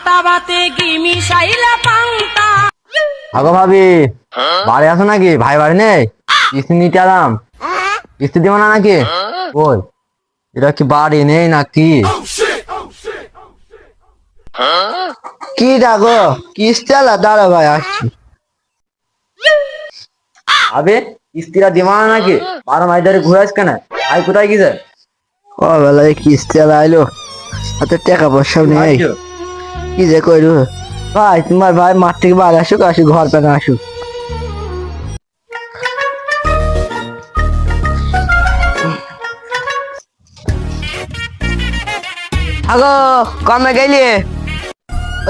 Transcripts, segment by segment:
পান্তা ভাতে কি মিশাইলা পান্তা। আগো ভাবি বাড়ি আছো নাকি? ভাই বাড়ি নেই? কিস্তি নিতে আলাম, কিস্তি দিব না নাকি? ওই এটা কি বাড়ি নেই নাকি? কি ডাকো কিস্তি আলা? দাঁড়া ভাই আসছি। আবে কিস্তিটা দিব না নাকি? 12 মাস ধরে ঘুরাইস কেন? ভাই কোথায় গেছে? ও বেলায় কিস্তি আলা আইলো, হাতে টাকা পয়সা নেই, কি যে করবো। ভাই তোমার ভাই মাঠ থেকে বাড়ি আসুক, আসুক ঘর পেতে আসুক। আগো কমে গেলি?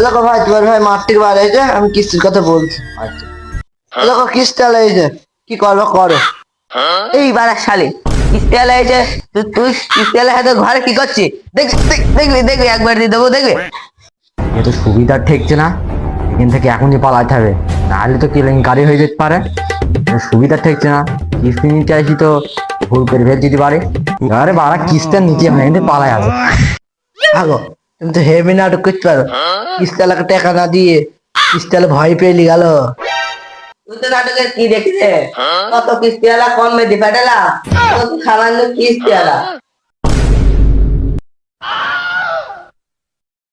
দেখো ভাই তোমার ভাই মাঠ থেকে বাড়ি এসে আমি কিস্তির কথা বলছি। দেখো কিস্তি আলা এসে কি করবো করো। এইবার শালি কিস্তি আলা এসে তুই কিস্তি আলা হাতে ঘরে কি করছিস? দেখবি দেখবি একবার দিয়ে দেবো দেখবি। এ তো সুবিধা ঠেকছে না, এখান থেকে এখনই পালাতে হবে, নাহলে তো কেলেঙ্কারি হয়ে যেতে পারে। সুবিধা ঠেকছে না, কিস্তি নিতে আসি তো ভুল করে ফেল যদি পারে। আরে বাড়া কিস্তি নিচে হয় এখান থেকে পালাই আছে। আগো তুমি তো হেভি নাটক করতে পারো, কিস্তি আলাকে টাকা না দিয়ে কিস্তি আলা ভয় পেয়ে গেল। তুই তো নাটকের কি দেখছে? কত কিস্তি আলা কম মেদি ফাটালা, সামান্য কিস্তি আলা